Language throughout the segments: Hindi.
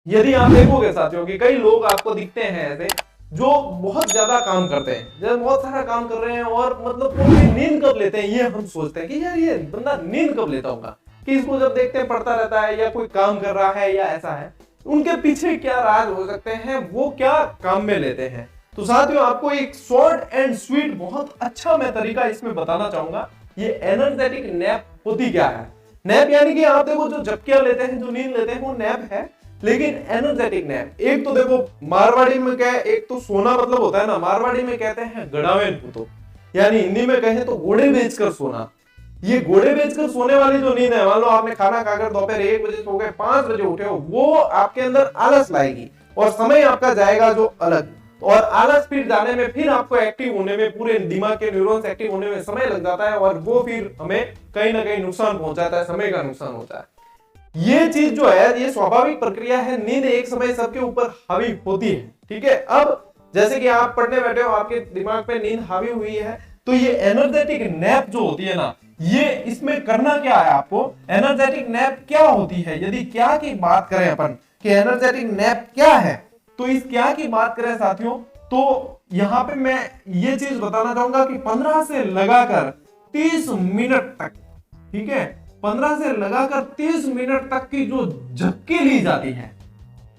यदि आप देखोगे साथियों कि कई लोग आपको दिखते हैं ऐसे जो बहुत ज्यादा काम करते हैं, जब बहुत सारा काम कर रहे हैं और मतलब वो भी नींद कब लेते हैं ये हम सोचते हैं कि यार ये बंदा नींद कब लेता होगा, कि इसको जब देखते हैं पढ़ता रहता है या कोई काम कर रहा है या ऐसा है, उनके पीछे क्या राज हो सकते हैं, वो क्या काम में लेते हैं। तो साथियों आपको एक शॉर्ट एंड स्वीट बहुत अच्छा मैं तरीका इसमें बताना चाहूंगा। ये एनर्जेटिक नैप होती क्या है। नैप यानी कि आप देखो जो झपकियां लेते हैं, जो नींद लेते हैं वो नैप है, लेकिन एनर्जेटिक नैप एक तो देखो मारवाड़ी में क्या है, एक तो सोना मतलब होता है ना, मारवाड़ी में कहते हैं गड़ावेन पुतो, यानी हिंदी में कहें तो घोड़े बेचकर सोना। ये घोड़े बेचकर सोने वाली जो नींद है, मान लो आपने खाना खाकर दोपहर 1 बजे सो गए, 5 बजे उठे हो, वो आपके अंदर आलस लाएगी और समय आपका जाएगा जो अलग, और आलस फिर जाने में, फिर आपको एक्टिव होने में, पूरे दिमाग के न्यूरॉन्स एक्टिव होने में समय लग जाता है और वो फिर हमें कहीं ना कहीं नुकसान पहुंचाता है, समय का नुकसान होता है। ये चीज जो है ये स्वाभाविक प्रक्रिया है, नींद एक समय सबके ऊपर हावी होती है। ठीक है, अब जैसे कि आप पढ़ने बैठे हो, आपके दिमाग पे नींद हावी हुई है, तो ये एनर्जेटिक नैप जो होती है ना, ये इसमें करना क्या है आपको। एनर्जेटिक नैप क्या होती है, यदि क्या की बात करें अपन कि एनर्जेटिक नैप क्या है, तो इस क्या की बात करें साथियों, तो यहां पे मैं ये चीज बताना चाहूंगा कि 15 से लगाकर 30 मिनट तक, ठीक है, 15 से लगाकर 30 मिनट तक की जो झपकी ली जाती है,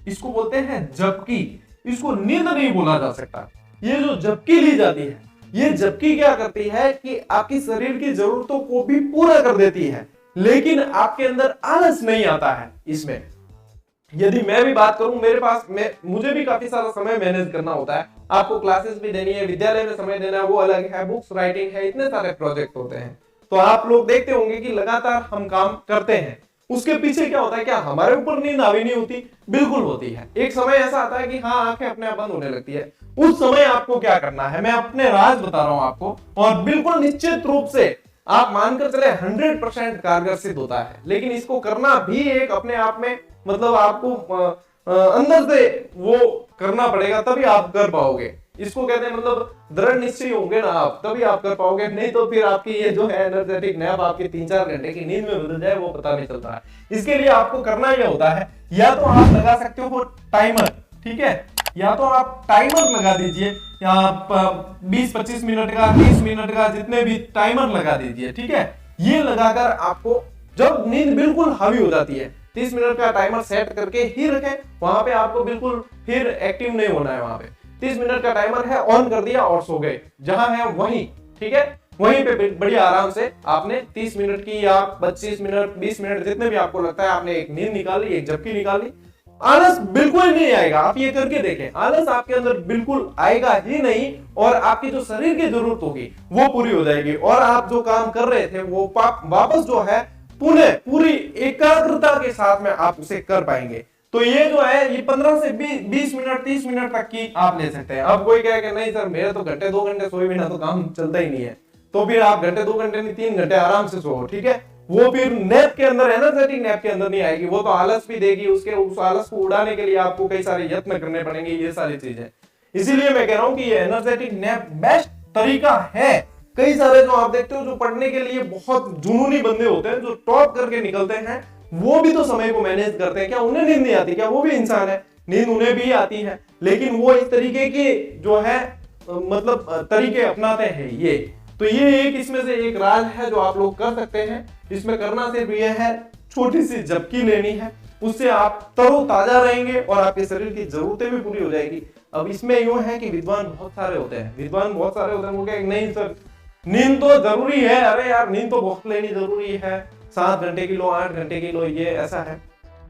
इसको बोलते हैं झपकी। इसको नींद नहीं बोला जा सकता। ये जो झपकी ली जाती है, ये झपकी क्या करती है कि आपकी शरीर की जरूरतों को भी पूरा कर देती है, लेकिन आपके अंदर आलस नहीं आता है इसमें। यदि मैं भी बात करूं, मेरे पास मुझे भी काफी सारा समय मैनेज करना होता है, आपको क्लासेस भी देनी है, विद्यालय में समय देना है वो अलग है, बुक्स राइटिंग है, इतने सारे प्रोजेक्ट होते हैं। तो आप लोग देखते होंगे कि लगातार हम काम करते हैं, उसके पीछे क्या होता है, क्या हमारे ऊपर नींद हावी नहीं होती, बिल्कुल होती है। एक समय ऐसा आता है कि हाँ आंखें अपने आप बंद होने लगती है, उस समय आपको क्या करना है, मैं अपने राज बता रहा हूं आपको, और बिल्कुल निश्चित रूप से आप मानकर चले 100% कारगर सिद्ध होता है। लेकिन इसको करना भी एक अपने आप में मतलब आपको अंदर से वो करना पड़ेगा, तभी आप कर पाओगे। इसको कहते हैं मतलब दृढ़ निश्चय होंगे ना आप, तभी आप कर पाओगे, नहीं तो फिर आपकी ये जो है एनर्जेटिक नैप आपकी 3-4 घंटे की नींद में बदल जाए वो पता नहीं चलता है। इसके लिए आपको करना यह होता है, या तो आप लगा सकते हो टाइमर, ठीक है, या तो आप टाइमर लगा दीजिए, या 20-25 मिनट का, 30 मिनट का, जितने भी टाइमर लगा दीजिए, ठीक है। ये लगाकर आपको जब नींद बिल्कुल हावी हो जाती है, 30 मिनट का टाइमर सेट करके ही रखें, वहां पे आपको बिल्कुल फिर एक्टिव नहीं होना है। वहां पे 30 मिनट का टाइमर है, ऑन कर दिया और सो गए, जहां है वहीं, ठीक है, वहीं पे बढ़िया आराम से आपने 30 मिनट की या 25 मिनट, 20 मिनट, जितने भी आपको लगता है, आपने एक नींद निकाल ली, एक झपकी निकाल ली। आलस बिल्कुल नहीं आएगा, आप ये करके देखें, आलस आपके अंदर बिल्कुल आएगा ही नहीं, और आपकी जो शरीर की जरूरत होगी वो पूरी हो जाएगी, और आप जो काम कर रहे थे वो वापस जो है पुनः पूरी एकाग्रता के साथ में आप उसे कर पाएंगे। तो ये जो है ये 15 से 20 मिनट, 30 मिनट तक की आप ले सकते हैं। अब कोई कहे कि नहीं सर मेरे तो घंटे 2 घंटे सोए बिना तो काम चलता ही नहीं है, तो फिर आप घंटे 2 घंटे नहीं 3 घंटे आराम से सो, ठीक है। वो फिर नैप के अंदर, एनर्जेटिक नैप के अंदर नहीं आएगी, वो तो आलस भी देगी, उसके उस आलस को उड़ाने के लिए आपको कई सारे यत्न करने पड़ेंगे, ये सारी चीजें। इसीलिए मैं कह रहा हूं कि ये एनर्जेटिक नैप बेस्ट तरीका है। कई सारे जो आप देखते हो जो पढ़ने के लिए बहुत जुनूनी बंदे होते हैं, जो टॉप करके निकलते हैं, वो भी तो समय को मैनेज करते हैं। क्या उन्हें नींद नहीं आती? क्या वो भी इंसान है, नींद उन्हें भी आती है, लेकिन वो इस तरीके के जो है मतलब तरीके अपनाते हैं। ये तो ये एक इसमें से एक राज है जो आप लोग कर सकते हैं। इसमें करना सिर्फ ये है, छोटी सी झपकी लेनी है, उससे आप तरोताजा रहेंगे और आपके शरीर की जरूरतें भी पूरी हो जाएगी। अब इसमें यूं है कि विद्वान बहुत सारे होते हैं, वो कहेंगे नहीं सर नींद तो जरूरी है, अरे यार नींद तो बहुत लेनी जरूरी है, 7 घंटे की लो, 8 घंटे की लो, ये ऐसा है।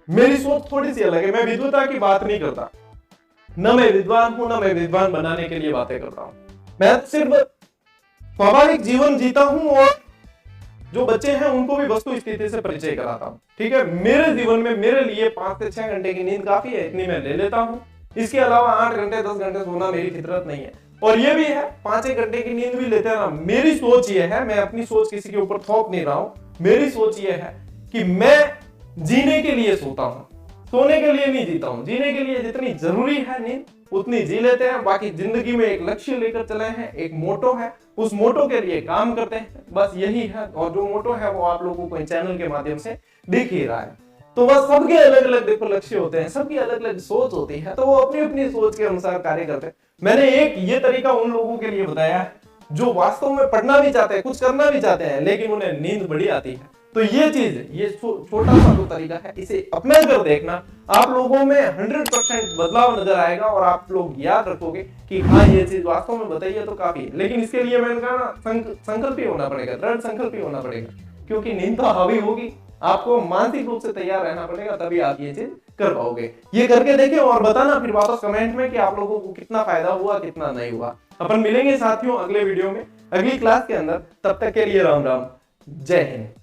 मेरी सोच थोड़ी सी अलग है, मैं विद्वता की बात नहीं करता, न मैं विद्वान हूं, न मैं विद्वान बनाने के लिए बातें करता हूं। मैं सिर्फ स्वाभाविक जीवन जीता हूं और जो बच्चे हैं उनको भी वस्तु स्थिति से परिचय कराता हूं, ठीक है। मेरे जीवन में मेरे लिए 5 से 6 घंटे की नींद काफी है, इतनी मैं ले लेता हूं। इसके अलावा 8 घंटे 10 घंटे सोना मेरी फितरत नहीं है। और ये भी है 5-1 घंटे की नींद भी लेते हैं ना। मेरी सोच ये है, मैं अपनी सोच किसी के ऊपर थोप नहीं रहा हूं, मेरी सोच ये है कि मैं जीने के लिए सोता हूं, सोने के लिए नहीं जीता हूं। जीने के लिए जितनी जरूरी है नींद उतनी जी लेते हैं, बाकी जिंदगी में एक लक्ष्य लेकर चले हैं, एक मोटो है, उस मोटो के लिए काम करते हैं, बस यही है। और जो मोटो है वो आप लोगों को चैनल के माध्यम से दिख ही रहा है। तो बस सबके अलग अलग देखो लक्ष्य होते हैं, सबकी अलग अलग सोच होती है, तो वो अपनी अपनी सोच के अनुसार कार्य करते हैं। मैंने एक ये तरीका उन लोगों के लिए बताया है जो वास्तव में पढ़ना भी चाहते हैं, कुछ करना भी चाहते हैं, लेकिन उन्हें नींद बड़ी आती है। तो ये चीज, ये छोटा सा जो तरीका है, इसे अपना कर देखना, आप लोगों में 100% बदलाव नजर आएगा और आप लोग याद रखोगे कि हाँ ये चीज वास्तव में बताई है तो काफी है। लेकिन इसके लिए मैंने कहा ना, संकल्प ही होना पड़ेगा, दृढ़ संकल्प ही होना पड़ेगा, क्योंकि नींद तो हावी होगी, आपको मानसिक रूप से तैयार रहना पड़ेगा, तभी आप ये चीज कर पाओगे। ये करके देखें और बताना फिर वापस कमेंट में कि आप लोगों को कितना फायदा हुआ, कितना नहीं हुआ। अपन मिलेंगे साथियों अगले वीडियो में, अगली क्लास के अंदर। तब तक के लिए राम राम, जय हिंद।